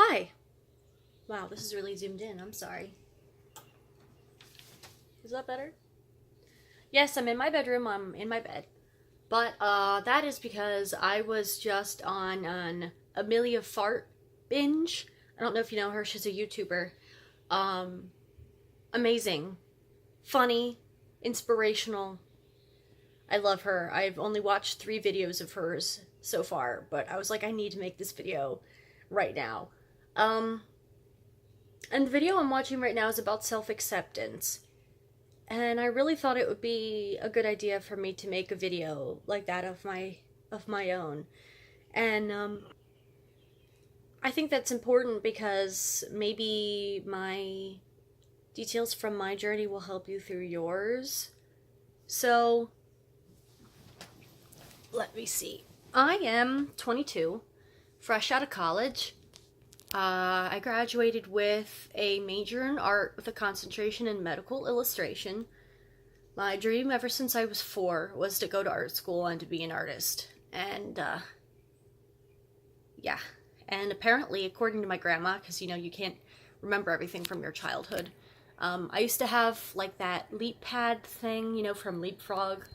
Hi. Wow, this is really zoomed in. I'm sorry. Is that better? Yes, I'm in my bedroom. I'm in my bed. But that is because I was just on an Amelia Fart binge. I don't know if you know her. She's a YouTuber. Um, Amazing, funny, inspirational. I love her. I've only watched 3 videos of hers so far, but I was like, I need to make this video right now. Um, and the video I'm watching right now is about self-acceptance. And I really thought it would be a good idea for me to make a video like that of my own. And I think that's important because maybe my details from my journey will help you through yours. So, let me see. I am 22, fresh out of college. I graduated with a major in art with a concentration in medical illustration. My dream ever since I was 4 was to go to art school and to be an artist. And, yeah. And apparently, according to my grandma, because you can't remember everything from your childhood, I used to have like that leap pad thing, from Leapfrog.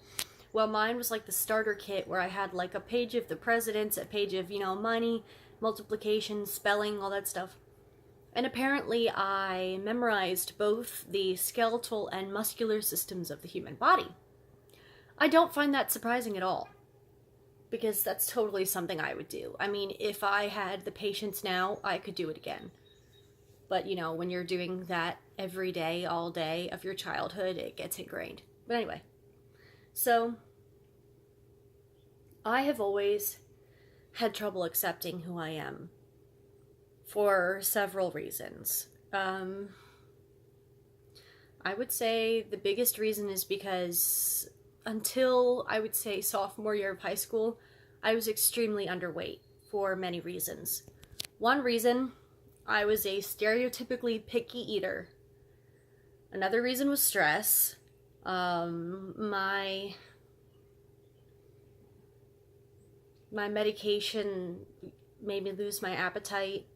Well, mine was like the starter kit where I had like a page of the presidents, a page of, money, multiplication, spelling, all that stuff. And apparently I memorized both the skeletal and muscular systems of the human body. I don't find that surprising at all, because that's totally something I would do. I mean, if I had the patience now, I could do it again. But, when you're doing that every day, all day of your childhood, it gets ingrained. But anyway, so I have always had trouble accepting who I am for several reasons. I would say the biggest reason is because until I would say sophomore year of high school, I was extremely underweight for many reasons. One reason, I was a stereotypically picky eater. Another reason was stress. My medication made me lose my appetite.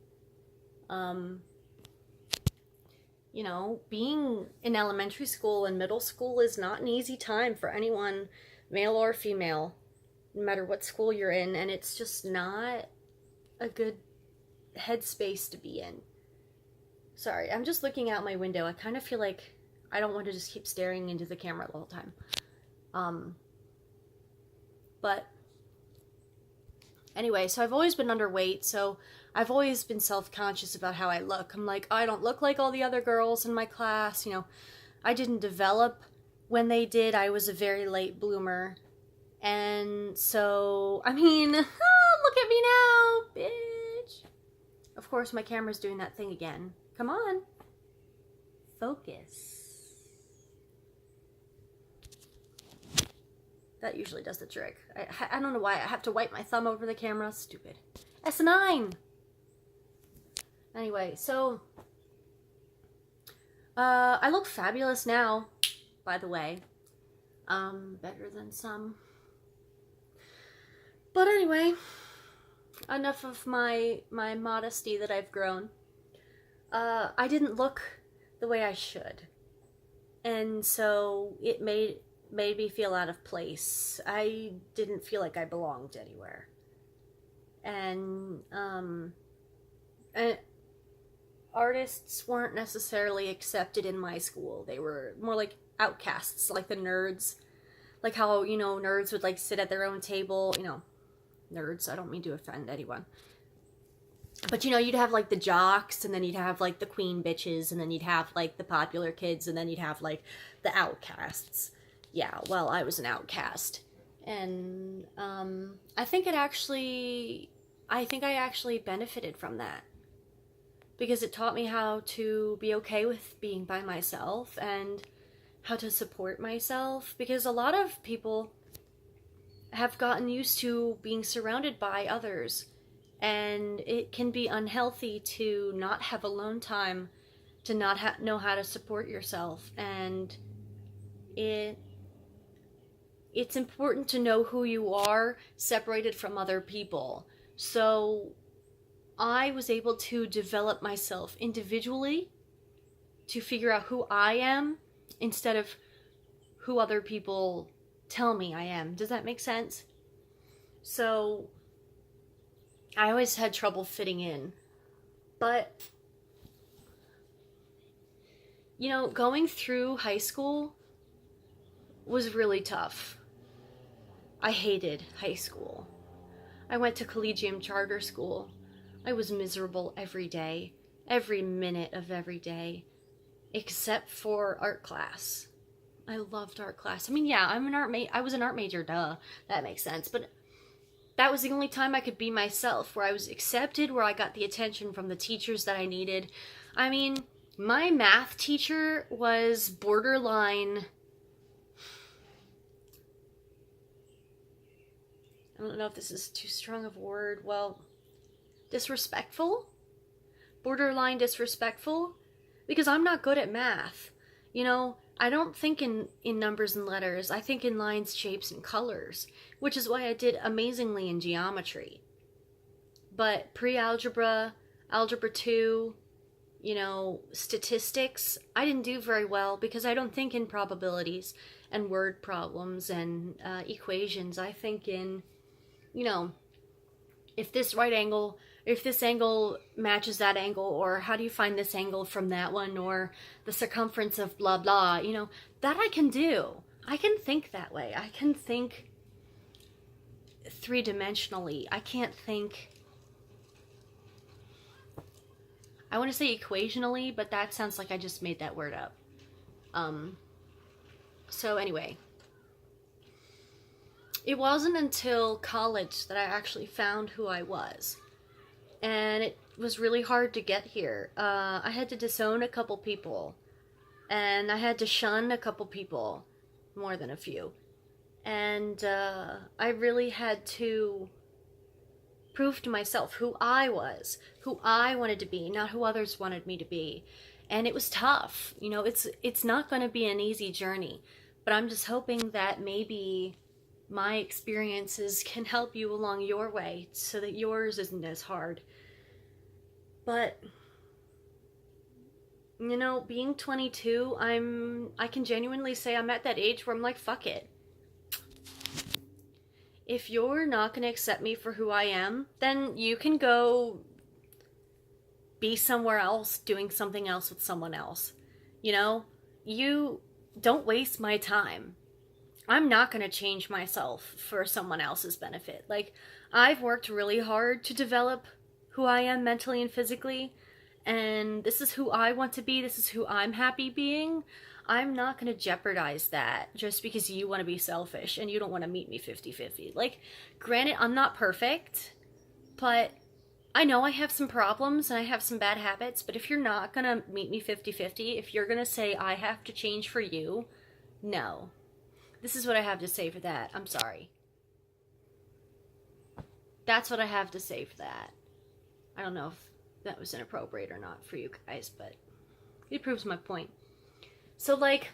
Being in elementary school and middle school is not an easy time for anyone, male or female, no matter what school you're in, and it's just not a good headspace to be in. Sorry, I'm just looking out my window. I kind of feel like I don't want to just keep staring into the camera the whole time. But anyway, so I've always been underweight, so I've always been self-conscious about how I look. I'm like, I don't look like all the other girls in my class, I didn't develop when they did. I was a very late bloomer. And so, I mean, look at me now, bitch. Of course, my camera's doing that thing again. Come on. Focus. That usually does the trick. I don't know why I have to wipe my thumb over the camera. Stupid. S9! Anyway, so I look fabulous now, by the way. Better than some. But anyway, enough of my modesty that I've grown. I didn't look the way I should. And so it made me feel out of place. I didn't feel like I belonged anywhere. And artists weren't necessarily accepted in my school. They were more like outcasts, like the nerds. Like how, nerds would like sit at their own table, nerds, I don't mean to offend anyone. But you'd have like the jocks, and then you'd have like the queen bitches, and then you'd have like the popular kids, and then you'd have like the outcasts. Yeah, well, I was an outcast. And I think I actually benefited from that. Because it taught me how to be okay with being by myself and how to support myself. Because a lot of people have gotten used to being surrounded by others. And it can be unhealthy to not have alone time, to not know how to support yourself. And it's important to know who you are separated from other people. So I was able to develop myself individually to figure out who I am instead of who other people tell me I am. Does that make sense? So I always had trouble fitting in. But, you know, going through high school was really tough. I hated high school. I went to collegium charter school. I was miserable every day, every minute of every day, except for art class. I loved art class. I mean, yeah, I was an art major, duh. That makes sense. But that was the only time I could be myself, where I was accepted, where I got the attention from the teachers that I needed. I mean, my math teacher was borderline, I don't know if this is too strong of a word, well, disrespectful? Borderline disrespectful? Because I'm not good at math. You know, I don't think in numbers and letters. I think in lines, shapes, and colors, which is why I did amazingly in geometry. But pre-algebra, algebra 2, you know, statistics, I didn't do very well because I don't think in probabilities and word problems and equations. I think in, you know, if this angle matches that angle, or how do you find this angle from that one, or the circumference of blah blah, you know, that I can do. I can think that way. I can think three-dimensionally. I can't think, I want to say equationally, but that sounds like I just made that word up. So anyway, it wasn't until college that I actually found who I was. And it was really hard to get here. I had to disown a couple people. And I had to shun a couple people. More than a few. And I really had to prove to myself who I was. Who I wanted to be, not who others wanted me to be. And it was tough. You know, it's not going to be an easy journey. But I'm just hoping that maybe my experiences can help you along your way so that yours isn't as hard. But, you know, being 22, I can genuinely say I'm at that age where I'm like, fuck it. If you're not going to accept me for who I am, then you can go be somewhere else doing something else with someone else. You know, you don't waste my time. I'm not going to change myself for someone else's benefit. Like, I've worked really hard to develop who I am mentally and physically, and this is who I want to be. This is who I'm happy being. I'm not going to jeopardize that just because you want to be selfish and you don't want to meet me 50-50. Like, granted, I'm not perfect, but I know I have some problems and I have some bad habits, but if you're not going to meet me 50-50, if you're going to say I have to change for you, no. This is what I have to say for that. I'm sorry. That's what I have to say for that. I don't know if that was inappropriate or not for you guys, but it proves my point. So, like,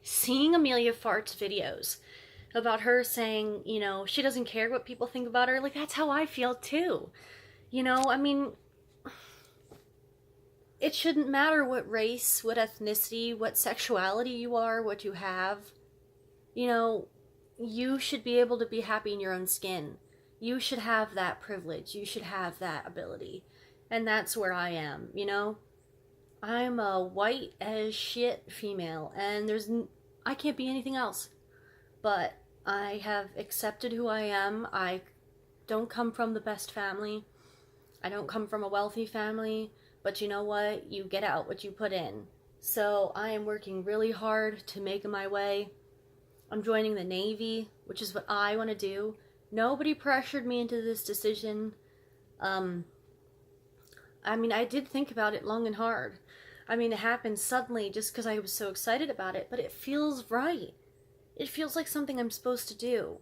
seeing Amelia Fart's videos about her saying, you know, she doesn't care what people think about her, like, that's how I feel too. You know, I mean, it shouldn't matter what race, what ethnicity, what sexuality you are, what you have. You know, you should be able to be happy in your own skin. You should have that privilege. You should have that ability. And that's where I am, you know? I'm a white as shit female, and I can't be anything else. But I have accepted who I am. I don't come from the best family. I don't come from a wealthy family. But you know what? You get out what you put in. So I am working really hard to make my way. I'm joining the Navy, which is what I want to do. Nobody pressured me into this decision. I mean, I did think about it long and hard. I mean, it happened suddenly just because I was so excited about it, but it feels right. It feels like something I'm supposed to do.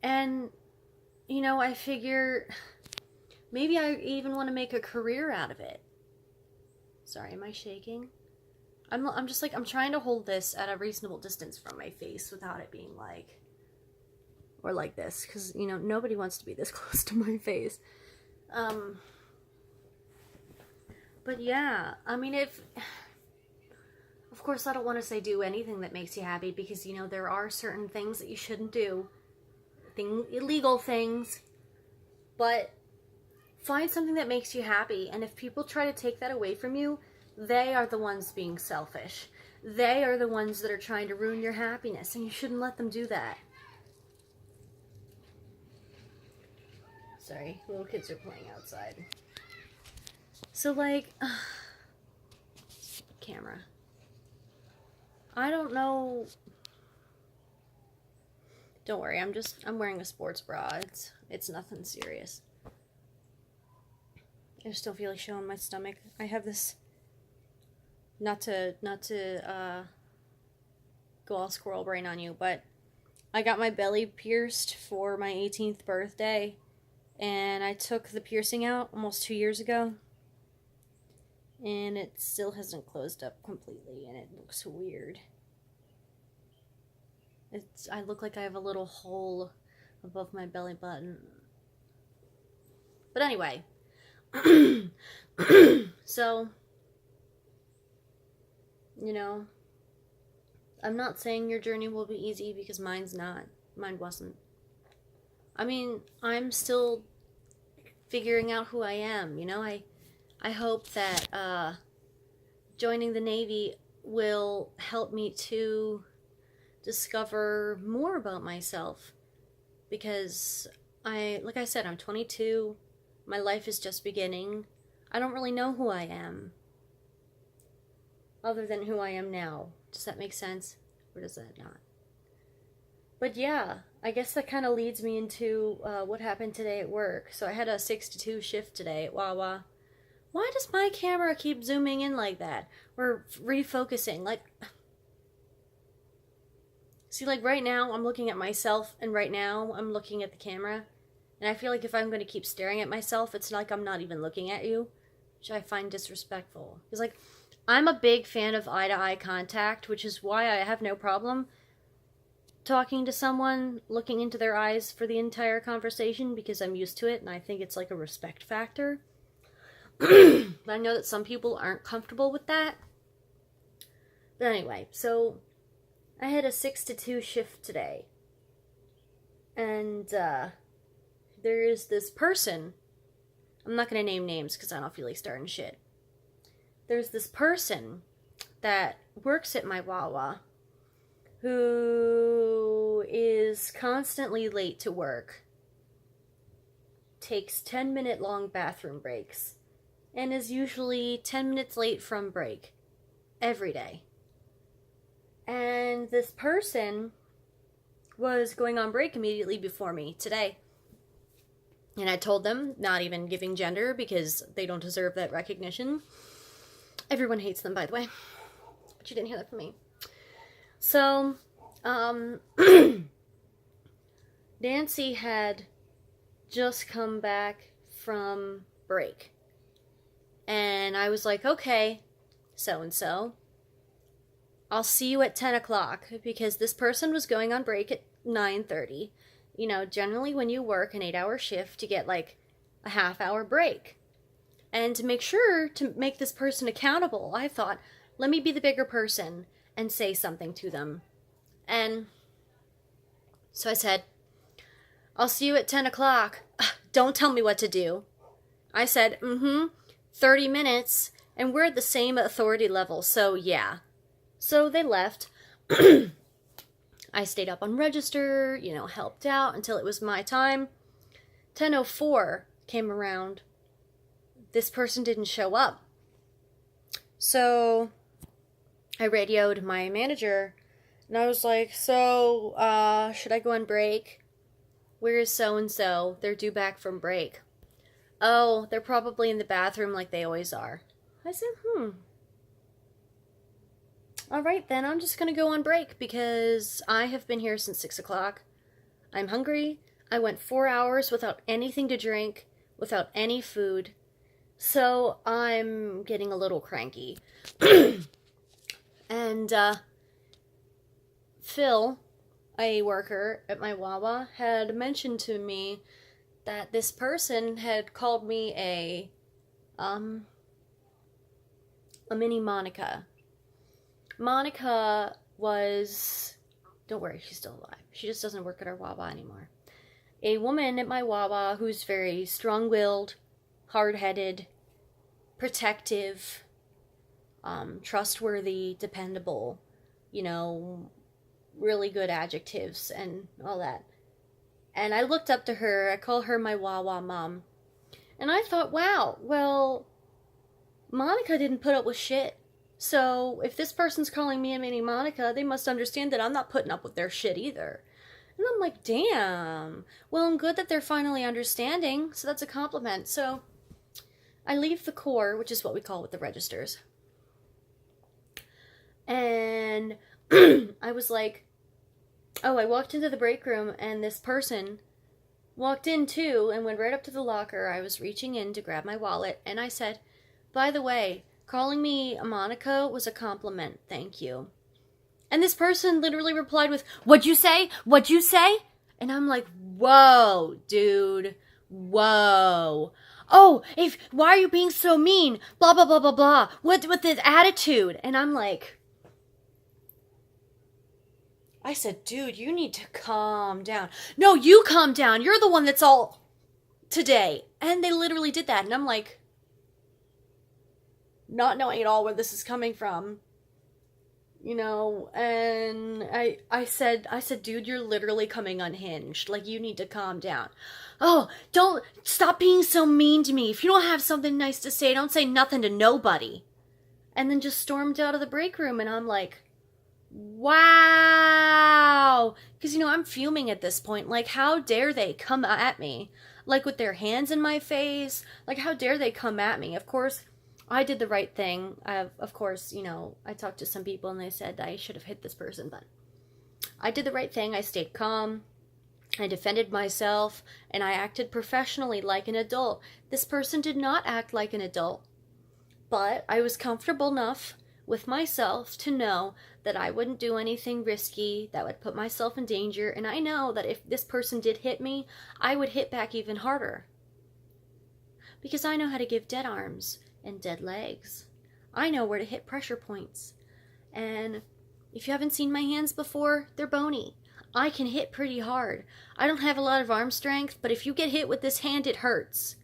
And, you know, I figure maybe I even want to make a career out of it. Sorry, am I shaking? I'm just like, I'm trying to hold this at a reasonable distance from my face without it being like or like this, because, you know, nobody wants to be this close to my face. But yeah, I mean, of course, I don't want to say do anything that makes you happy, because, you know, there are certain things that you shouldn't do, illegal things, but find something that makes you happy, and if people try to take that away from you, they are the ones being selfish. They are the ones that are trying to ruin your happiness, and you shouldn't let them do that. Sorry, little kids are playing outside. So, like, camera. I don't know. Don't worry, I'm wearing a sports bra. It's nothing serious. I just don't feel like showing my stomach. I have this, not to go all squirrel brain on you, but I got my belly pierced for my 18th birthday, and I took the piercing out almost 2 years ago, and it still hasn't closed up completely, and it looks weird. I look like I have a little hole above my belly button. But anyway, so, you know, I'm not saying your journey will be easy, because mine's not. Mine wasn't. I mean, I'm still figuring out who I am, you know? I hope that joining the Navy will help me to discover more about myself, because like I said, I'm 22. My life is just beginning. I don't really know who I am, other than who I am now. Does that make sense? Or does that not? But yeah, I guess that kind of leads me into what happened today at work. So I had a 6 to 2 shift today at Wawa. Why does my camera keep zooming in like that? Or refocusing? Like, see, like right now I'm looking at myself, and right now I'm looking at the camera. And I feel like if I'm going to keep staring at myself, it's like I'm not even looking at you, which I find disrespectful. Because, like, I'm a big fan of eye-to-eye contact, which is why I have no problem talking to someone, looking into their eyes for the entire conversation, because I'm used to it, and I think it's like a respect factor. But I know that some people aren't comfortable with that. But anyway, so I had a 6 to 2 shift today. And, there is this person, I'm not going to name names because I don't feel like starting shit. There's this person that works at my Wawa who is constantly late to work, takes 10-minute long bathroom breaks, and is usually 10 minutes late from break every day. And this person was going on break immediately before me today. And I told them, not even giving gender, because they don't deserve that recognition. Everyone hates them, by the way. But you didn't hear that from me. So, Nancy had just come back from break. And I was like, okay, so-and-so, I'll see you at 10 o'clock, because this person was going on break at 9:30. You know, generally when you work an 8-hour shift, you get like a half-hour break. And to make sure to make this person accountable, I thought, let me be the bigger person and say something to them. And so I said, I'll see you at 10 o'clock. Don't tell me what to do. I said, 30 minutes, and we're at the same authority level, so yeah. So they left. I stayed up on register, you know, helped out until it was my time. 10:04 came around. This person didn't show up. So I radioed my manager, and I was like, so, should I go on break? Where is so-and-so? They're due back from break. Oh, they're probably in the bathroom like they always are. I said, Alright then, I'm just gonna go on break, because I have been here since 6 o'clock. I'm hungry. I went 4 hours without anything to drink, without any food. So I'm getting a little cranky. And, Phil, a worker at my Wawa had mentioned to me that this person had called me a mini Monica. Monica was, don't worry, she's still alive. She just doesn't work at our Wawa anymore. A woman at my Wawa who's very strong-willed, hard-headed, protective, trustworthy, dependable, really good adjectives and all that. And I looked up to her. I call her my Wawa mom. And I thought, wow, well, Monica didn't put up with shit. So if this person's calling me a mini Monica, they must understand that I'm not putting up with their shit either. And I'm like, damn. Well, I'm good that they're finally understanding. So that's a compliment. So I leave the core, which is what we call with the registers. And I was like, oh, I walked into the break room and this person walked in too and went right up to the locker. I was reaching in to grab my wallet and I said, by the way, calling me a Monica was a compliment. Thank you. And this person literally replied with, what'd you say? What'd you say? And I'm like, whoa, dude. Whoa. Oh, why are you being so mean? Blah, blah, blah, blah, blah. With this attitude. And I'm like, I said, dude, you need to calm down. No, you calm down. You're the one that's all today. And they literally did that. And I'm like, not knowing at all where this is coming from. And I said, dude, you're literally coming unhinged. Like, you need to calm down. Oh, don't, stop being so mean to me. If you don't have something nice to say, don't say nothing to nobody. And then just stormed out of the break room, and I'm like, wow. Because, I'm fuming at this point. Like, how dare they come at me? Like, with their hands in my face. Like, how dare they come at me? Of course, I did the right thing. Of course, I talked to some people and they said I should have hit this person, but I did the right thing. I stayed calm. I defended myself and I acted professionally like an adult. This person did not act like an adult, but I was comfortable enough with myself to know that I wouldn't do anything risky that would put myself in danger. And I know that if this person did hit me, I would hit back even harder because I know how to give dead arms and dead legs. I know where to hit pressure points. And if you haven't seen my hands before, they're bony. I can hit pretty hard. I don't have a lot of arm strength, but if you get hit with this hand, it hurts.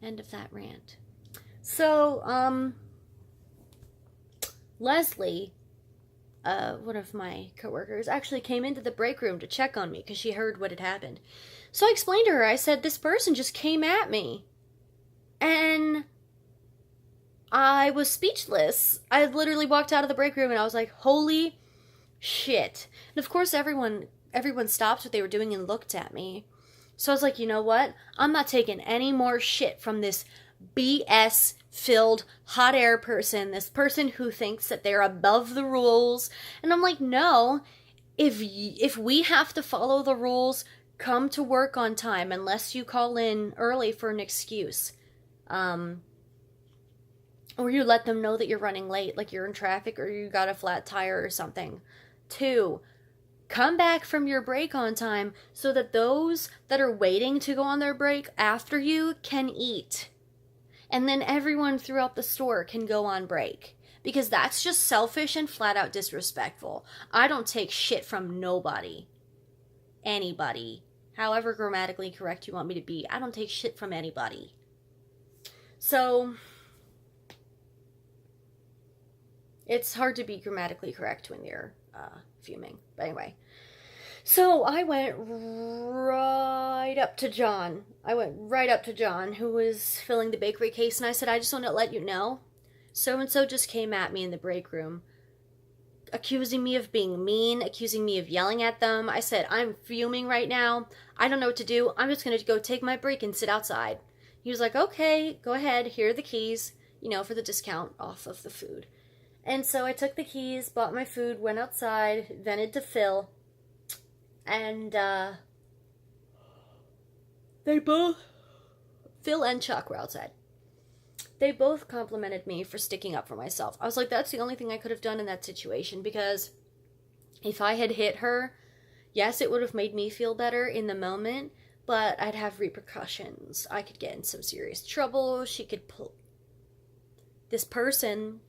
End of that rant. So, Leslie, one of my coworkers, actually came into the break room to check on me because she heard what had happened. So I explained to her, I said, this person just came at me. And I was speechless. I literally walked out of the break room and I was like, holy shit. And of course everyone stopped what they were doing and looked at me. So I was like, you know what? I'm not taking any more shit from this BS-filled hot air person, this person who thinks that they're above the rules. And I'm like, no, if we have to follow the rules, come to work on time unless you call in early for an excuse. Or you let them know that you're running late, like you're in traffic or you got a flat tire or something. 2, come back from your break on time so that those that are waiting to go on their break after you can eat. And then everyone throughout the store can go on break. Because that's just selfish and flat out disrespectful. I don't take shit from nobody. Anybody. However grammatically correct you want me to be. I don't take shit from anybody. So, it's hard to be grammatically correct when you're fuming. But anyway. So I went right up to John. Who was filling the bakery case, and I said, I just want to let you know, so-and-so just came at me in the break room, accusing me of being mean, accusing me of yelling at them. I said, I'm fuming right now. I don't know what to do. I'm just going to go take my break and sit outside. He was like, okay, go ahead. Here are the keys, for the discount off of the food. And so I took the keys, bought my food, went outside, vented to Phil, and Phil and Chuck were outside. They both complimented me for sticking up for myself. I was like, that's the only thing I could have done in that situation, because If I had hit her, yes, it would have made me feel better in the moment, but I'd have repercussions. I could get in some serious trouble. This person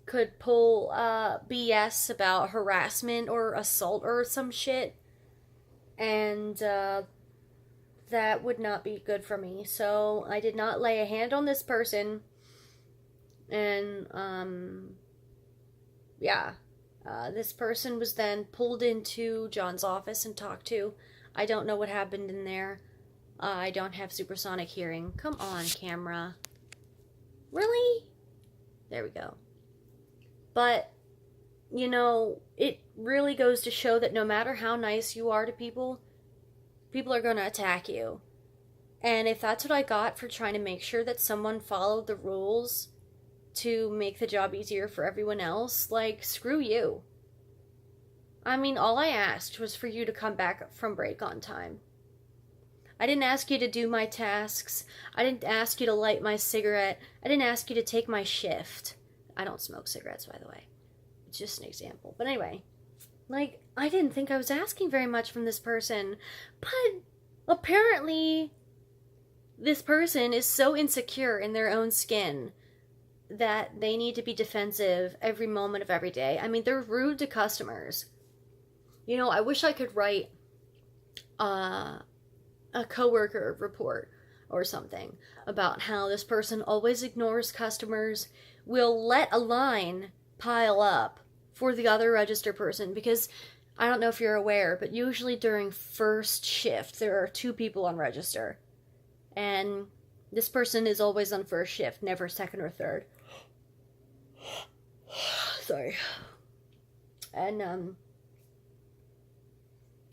could pull BS about harassment or assault or some shit, and that would not be good for me. So I did not lay a hand on this person, and yeah. This person was then pulled into John's office and talked to. I don't know what happened in there. I don't have supersonic hearing. Come on, camera. Really? There we go. But, you know, it really goes to show that no matter how nice you are to people, people are going to attack you. And if that's what I got for trying to make sure that someone followed the rules to make the job easier for everyone else, like, screw you. I mean, all I asked was for you to come back from break on time. I didn't ask you to do my tasks. I didn't ask you to light my cigarette. I didn't ask you to take my shift. I don't smoke cigarettes, by the way. It's just an example. But anyway, like, I didn't think I was asking very much from this person. But apparently, this person is so insecure in their own skin that they need to be defensive every moment of every day. I mean, they're rude to customers. You know, I wish I could write a coworker report or something about how this person always ignores customers, will let a line pile up for the other register person, because I don't know if you're aware, but usually during first shift there are 2 people on register, and this person is always on first shift, never second or third. Sorry. And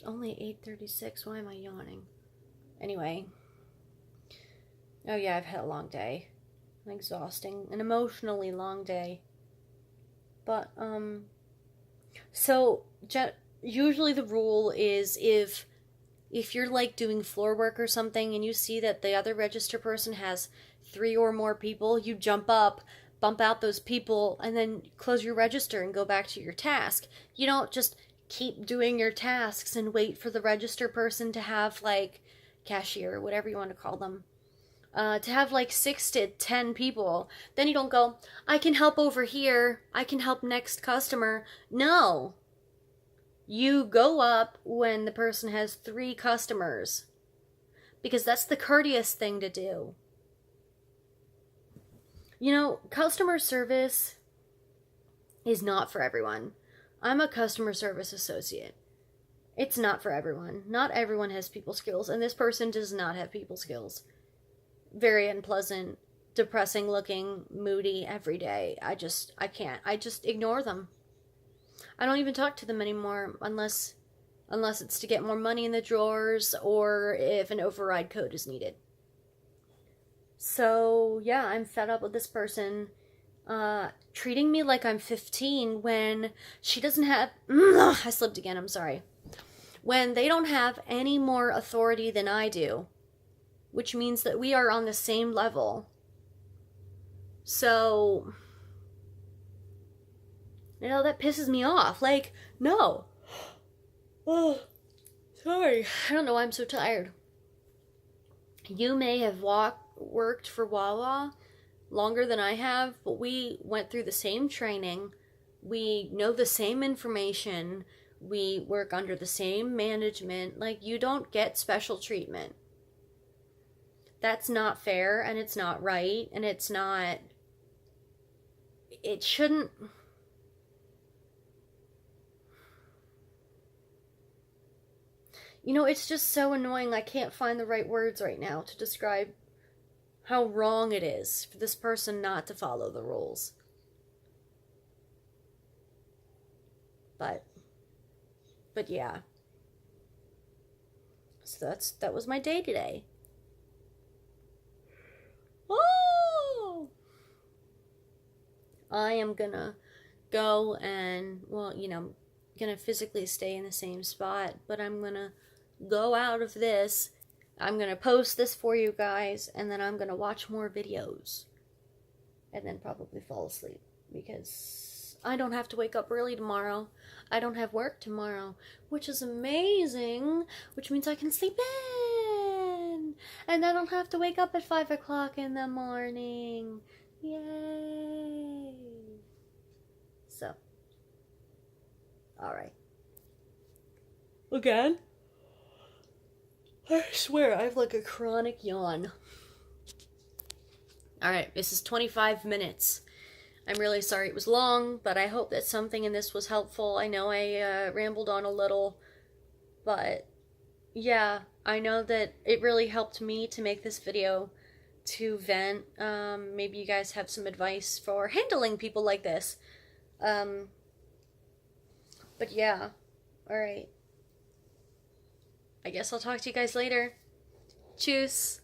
only 8:36. Why am I yawning? Anyway. Oh yeah, I've had a long day. An exhausting, an emotionally long day. But so usually the rule is if you're like doing floor work or something and you see that the other register person has 3 or more people, you jump up, bump out those people, and then close your register and go back to your task. You don't just keep doing your tasks and wait for the register person to have, like, cashier, whatever you want to call them, to have like 6 to 10 people. Then you don't go, I can help over here, I can help next customer. No. You go up when the person has 3 customers, because that's the courteous thing to do. You know, customer service is not for everyone. I'm a customer service associate. It's not for everyone. Not everyone has people skills, and this person does not have people skills. Very unpleasant, depressing looking, moody every day. I can't. I just ignore them. I don't even talk to them anymore unless it's to get more money in the drawers or if an override code is needed. So, yeah, I'm fed up with this person treating me like I'm 15 when she doesn't have... I slipped again, I'm sorry. When they don't have any more authority than I do, which means that we are on the same level. So, you know, that pisses me off. Like, no. Oh, sorry. I don't know why I'm so tired. You may have worked for Wawa longer than I have, but we went through the same training. We know the same information. We work under the same management. Like, you don't get special treatment. That's not fair, and it's not right, and it shouldn't... You know, it's just so annoying. I can't find the right words right now to describe how wrong it is for this person not to follow the rules. But yeah. So that was my day today. Oh! I am gonna go and, well, you know, gonna physically stay in the same spot, but I'm gonna go out of this. I'm gonna post this for you guys, and then I'm gonna watch more videos, and then probably fall asleep, because I don't have to wake up early tomorrow. I don't have work tomorrow, which is amazing, which means I can sleep in. And I don't have to wake up at 5 o'clock in the morning. Yay. So, alright. Again? I swear, I have like a chronic yawn. Alright, this is 25 minutes. I'm really sorry it was long, but I hope that something in this was helpful. I know I rambled on a little, but yeah, I know that it really helped me to make this video to vent. Maybe you guys have some advice for handling people like this. But yeah, alright. I guess I'll talk to you guys later. Tschüss.